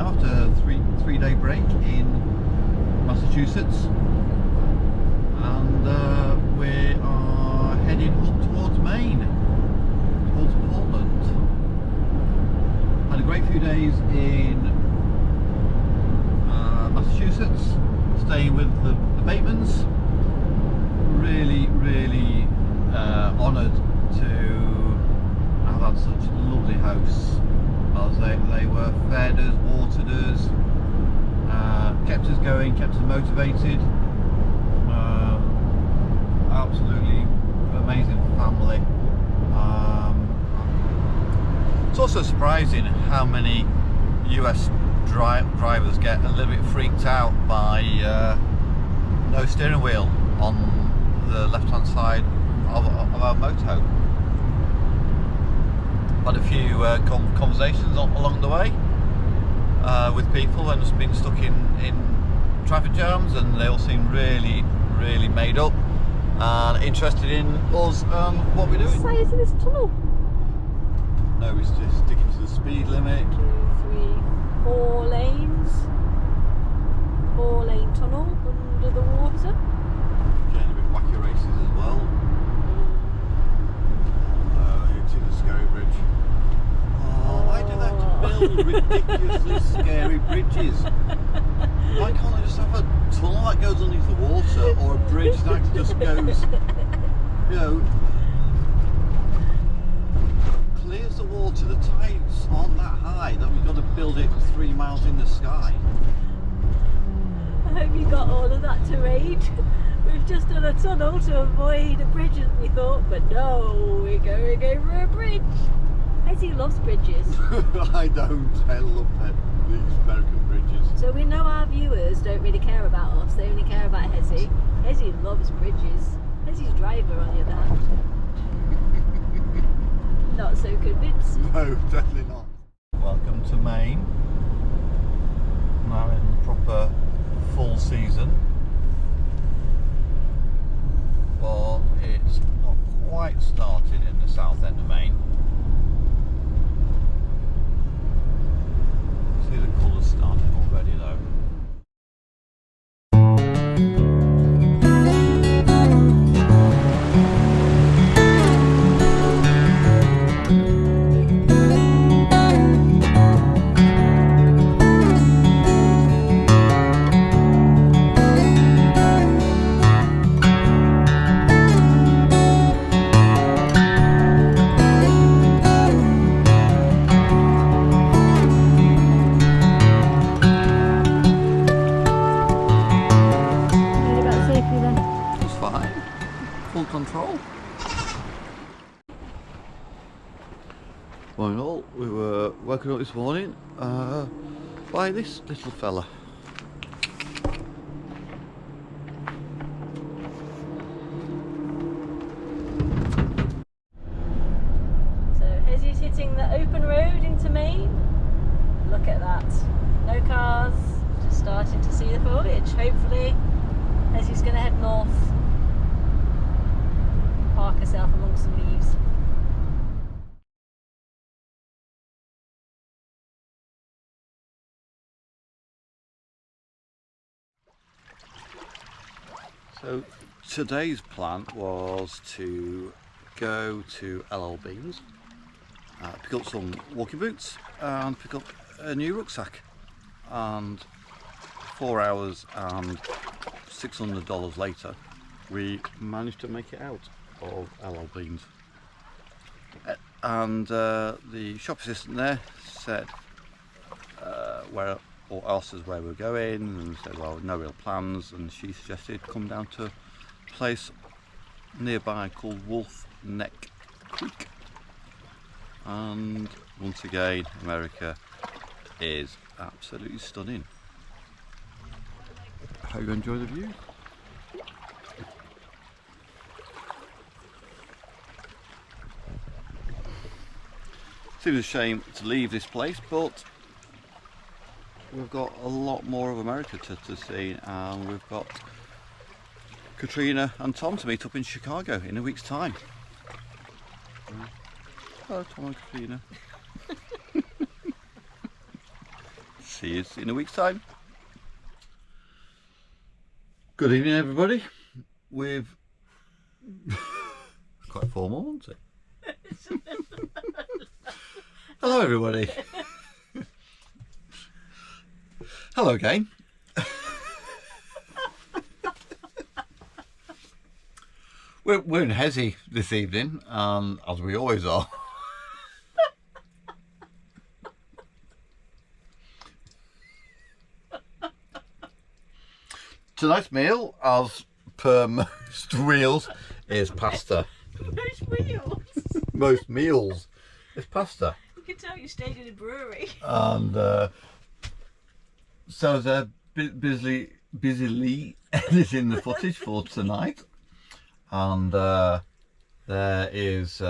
now after a three-day break in Massachusetts, and we are heading up towards Maine, towards Portland. Had a great few days in Massachusetts, staying with the Batemans. Really honoured to have had such lovely hosts. As they were fed us, watered us, kept us going, kept us motivated. Absolutely amazing family. It's also surprising how many US drivers get a little bit freaked out by no steering wheel on the left-hand side of our motorhome. Had a few conversations along the way with people and just been stuck in traffic jams, and they all seem really made up and interested in us and what we're doing. What's the size of this tunnel? No, it's just sticking to the speed limit. 2, 3, 4 lanes. 4-lane tunnel under the water. Getting a bit wacky races as well. Into the scary bridge. Oh, why do they have to build ridiculously scary bridges? Why can't they just have a tunnel that goes underneath the water, or a bridge that just goes, you know, clears the water? The tides aren't that high that we've got to build it 3 miles in the sky. I hope you got all of that to read. We've just done a tunnel to avoid a bridge, as we thought, but no, we're going over a bridge. Hezzy loves bridges. I don't. I love these American bridges. So we know our viewers don't really care about us, they only care about Hezzy. Hezzy loves bridges. Hezzy's driver, on the other hand, not so convinced. No, definitely not. Welcome to Maine. Now in proper full season. Well, it's not quite started in the south end of Maine. See the colours starting already though. Control. All in all, we were woken up this morning by this little fella. So Hezzy's hitting the open road into Maine. Look at that. No cars, just starting to see the foliage. Hopefully Hezzy's going to head north. Park herself amongst some leaves. So today's plan was to go to LL Beans, pick up some walking boots and pick up a new rucksack, and 4 hours and $600 later we managed to make it out of LL Beans, and the shop assistant there said where or asked us where we're going, and said well, no real plans, and she suggested come down to a place nearby called Wolf Neck Creek. And once again, America is absolutely stunning. I hope you enjoy the view. Seems a shame to leave this place, but we've got a lot more of America to see, and we've got Katrina and Tom to meet up in Chicago in a week's time. Hello Tom and Katrina. see you in a week's time. Good evening, everybody. We've quite formal, wasn't it? Hello, everybody. Hello again. We're in Hezzy this evening, as we always are. Tonight's meal, as per most meals, is pasta. Most meals? Most meals is pasta. You can tell you stayed in a brewery. And so they're busily editing the footage for tonight. And there is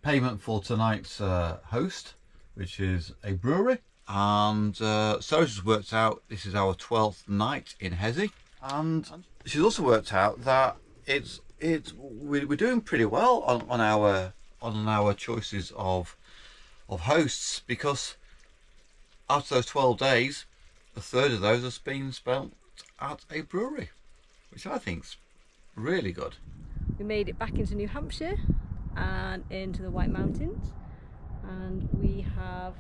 payment for tonight's host, which is a brewery. And so she's worked out this is our 12th night in Hezzy, and she's also worked out that we're doing pretty well on our choices of hosts, because out of those 12 days, a third of those have been spent at a brewery, which I think's really good. We made it back into New Hampshire and into the White Mountains, and we have...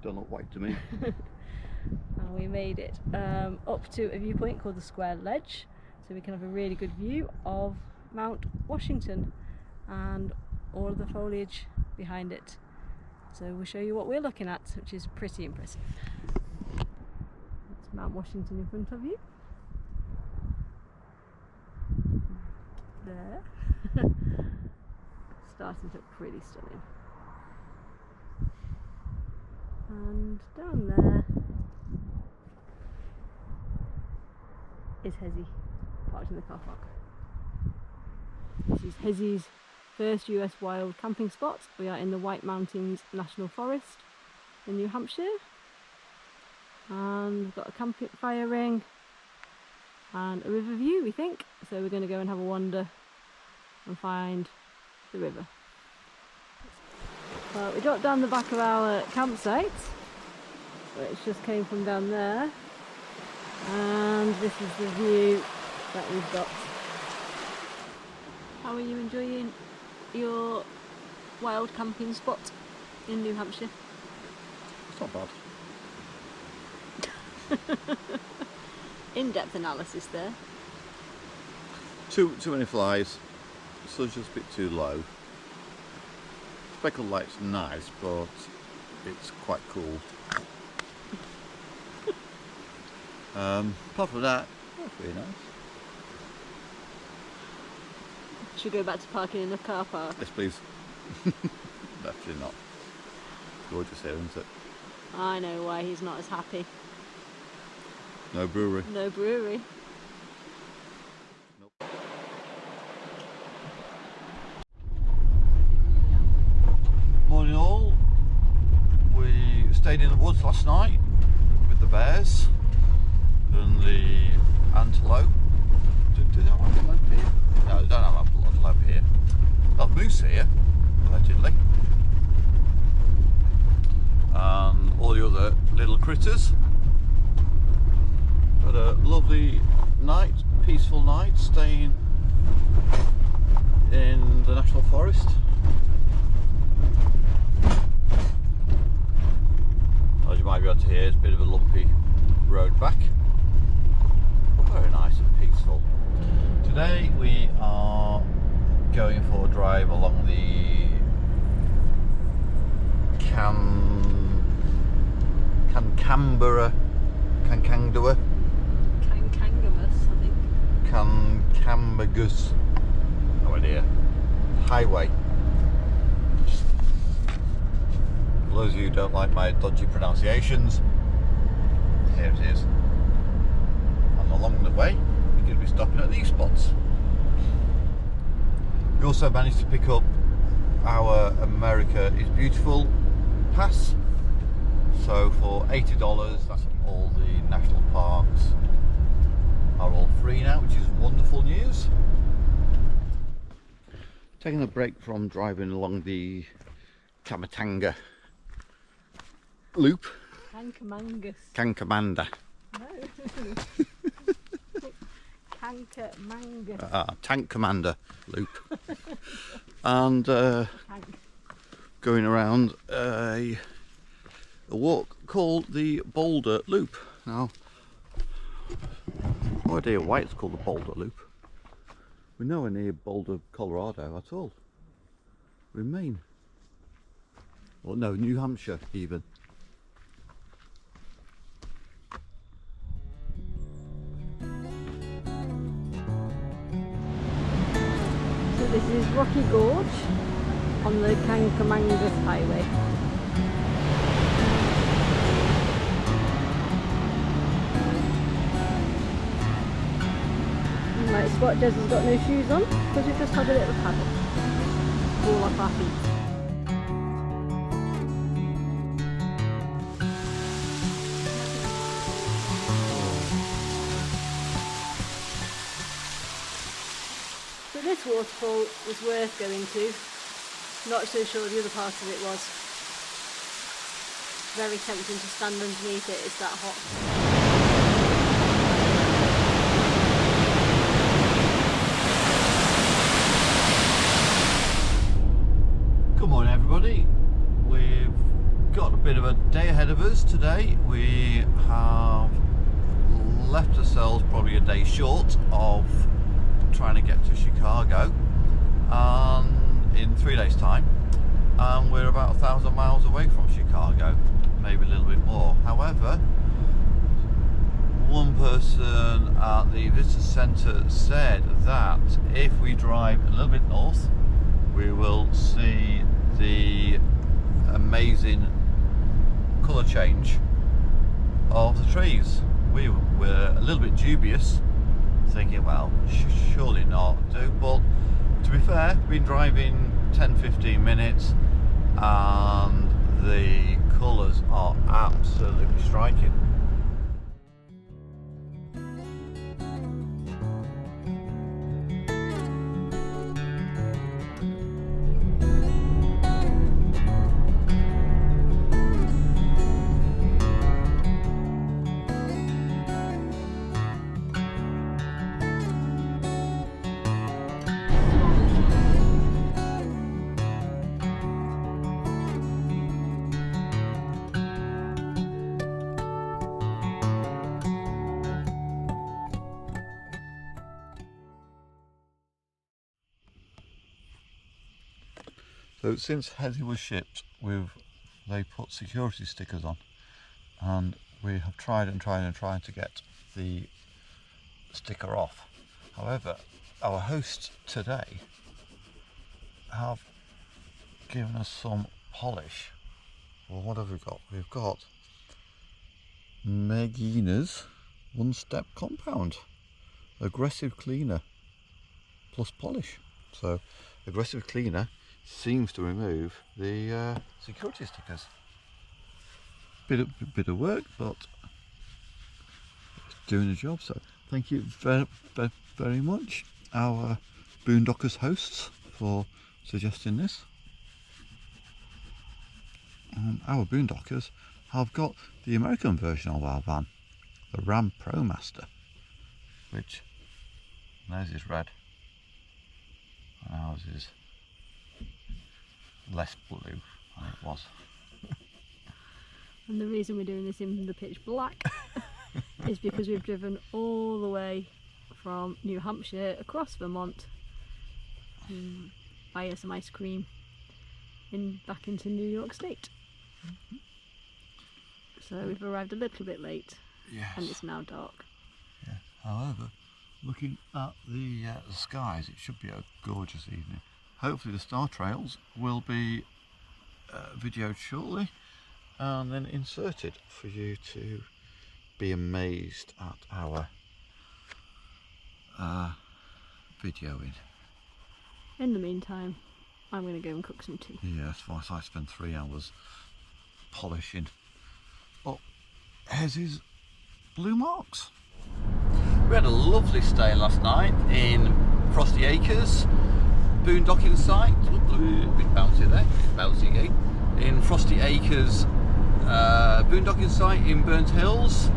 Don't look white to me. And we made it up to a viewpoint called the Square Ledge, so we can have a really good view of Mount Washington and all of the foliage behind it. So we'll show you what we're looking at, which is pretty impressive. That's Mount Washington in front of you. There. Starting to look pretty stunning. And down there is Hezzy, parked in the car park. This is Hezzy's first US wild camping spot. We are in the White Mountains National Forest in New Hampshire, and we've got a campfire ring and a river view, we think. So we're going to go and have a wander and find the river. Well, we dropped down the back of our campsite, which just came from down there, and this is the view that we've got. How are you enjoying your wild camping spot in New Hampshire? It's not bad. In-depth analysis there. Too many flies, sun's just a bit too low. Speckled light's nice, but it's quite cool. Apart from that, that's really nice. Should we go back to parking in the car park? Yes, please. Definitely not. Gorgeous here, isn't it? I know why he's not as happy. No brewery. No brewery. Morning all. We stayed in the woods last night with the bears and the antelope. Do they have antelope here? No, they don't have antelope here. They have moose here, allegedly. And all the other little critters. Had a lovely night, peaceful night, staying in the National Forest. As you might be able to hear, it's a bit of a lumpy road back, but very nice and peaceful. Today we are going for a drive along the Cancangus, no idea, highway. For those of you who don't like my dodgy pronunciations, here it is. And along the way, you're going to be stopping at these spots. We also managed to pick up our America is Beautiful pass. So for $80, that's all the national parks are all free now, which is wonderful news. Taking a break from driving along the Tamatanga loop. Cankermangus. Cankermanda. No. Cankermangus. Tank Commander loop. And Tank. going around a walk called the Boulder Loop. Now, no idea why it's called the Boulder Loop. We're nowhere near Boulder, Colorado at all. We're in Maine. Well, no, New Hampshire even. So this is Rocky Gorge on the Cankermangus Highway. You might spot Jez has got no shoes on because we've just had a little paddle. Fall off our feet. So this waterfall was worth going to. Not so sure the other part of it was. Very tempting to stand underneath it, it's that hot. Good morning everybody. We've got a bit of a day ahead of us today. We have left ourselves probably a day short of trying to get to Chicago in 3 days time, and we're about 1,000 miles away from Chicago, maybe a little bit more. However, one person at the visitor centre said that if we drive a little bit north we will see the amazing colour change of the trees. We were a little bit dubious, thinking, well, surely not do, but to be fair, we've been driving 10-15 minutes and the colours are absolutely striking. So since Hezzy was shipped, they put security stickers on, and we have tried to get the sticker off. However, our hosts today have given us some polish. Well, what have we got? We've got Megina's one-step compound, aggressive cleaner plus polish. So aggressive cleaner seems to remove the security stickers. Bit of work, but it's doing the job. So thank you very much, our Boondockers hosts, for suggesting this. Our Boondockers have got the American version of our van, the Ram ProMaster, which theirs is red and ours is less blue than it was. And the reason we're doing this in the pitch black is because we've driven all the way from New Hampshire across Vermont via some ice cream back into New York State. So we've arrived a little bit late. Yes. And it's now dark. Yeah. However, looking at the skies, it should be a gorgeous evening. Hopefully the star trails will be videoed shortly and then inserted for you to be amazed at our videoing. In the meantime, I'm going to go and cook some tea. Yes, whilst I spend 3 hours polishing up Hezzy's blue marks. We had a lovely stay last night in Frosty Acres boondocking site. A bit bouncy there, bouncy again. In Frosty Acres boondocking site in Burnt Hills,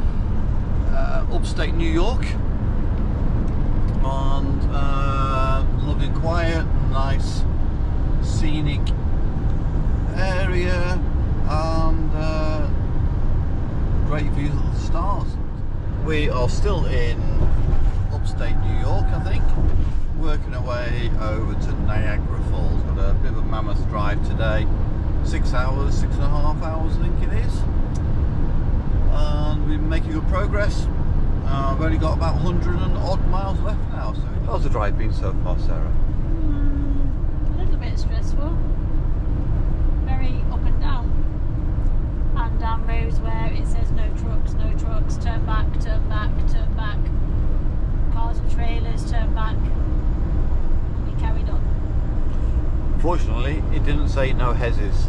upstate New York, and lovely and quiet, nice scenic area, and great views of the stars. We are still in upstate New York, I think, working our way over to Niagara Falls. Got a bit of a mammoth drive today, 6 hours, 6.5 hours I think it is, and we're making good progress. I've only got about 100 and odd miles left now. So how's the drive been so far, Sarah? A little bit stressful, very up and down roads where it says no trucks, turn back, cars and trailers, turn back. We carried on. Fortunately, it didn't say no Hezzys,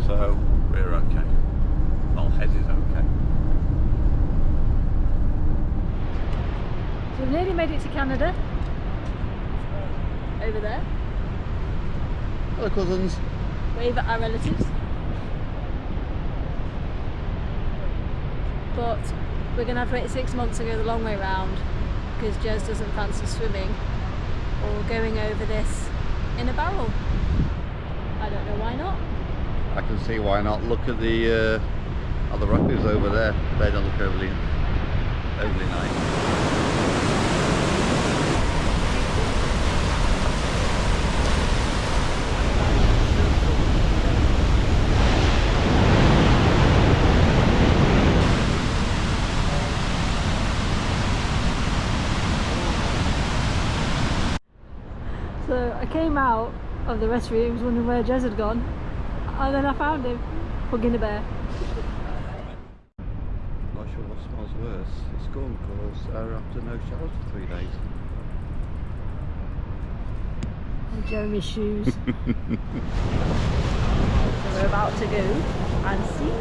so we're okay. Well, Hezzy's okay. So we've nearly made it to Canada. Over there. Hello, cousins. Wave at our relatives. But we're going to have to wait 6 months to go the long way round because Jez doesn't fancy swimming or going over this in a barrel. I don't know why not. I can see why not. Look at the other rapids over there. They don't look overly nice. So I came out of the restrooms wondering where Jez had gone, and then I found him hugging a bear. Not sure what smells worse. It's gone because Sarah after no showers for 3 days. And Jeremy's shoes. So we're about to go and see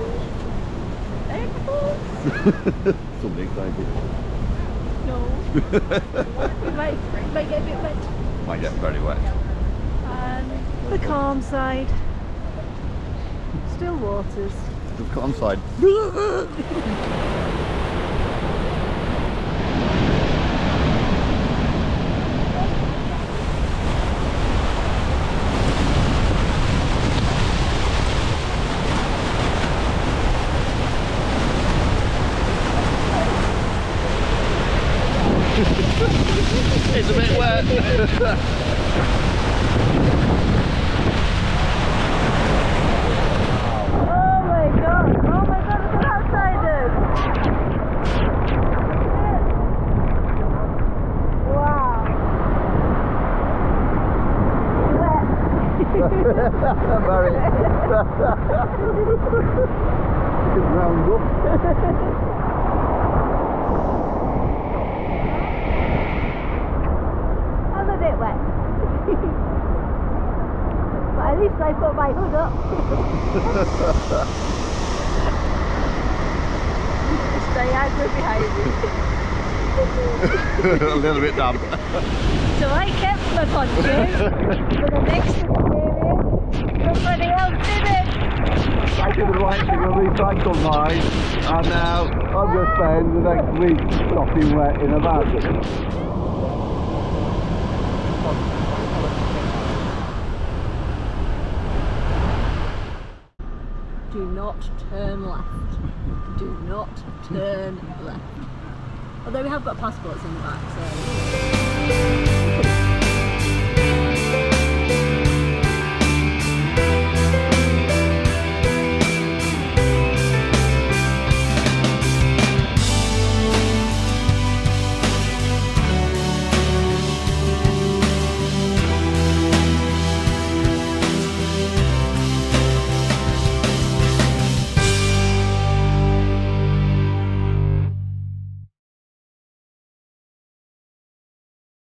airports. Something exciting. No. We might get a bit wet. Might get very wet. And the calm side. Still waters. The calm side. It's a bit wet. Oh my god, look at outsiders! Wow. Wet. Very. It's round up. Wet. But at least I put my hood up. It's Niagara behind me. A little bit damp. So I kept my ponchos for the next experience. Somebody else did it. I did the right thing and recycled mine, and now I'm going to spend the next week sopping wet in a van. Do not turn left. Do not turn left. Although we have got passports in the back, so...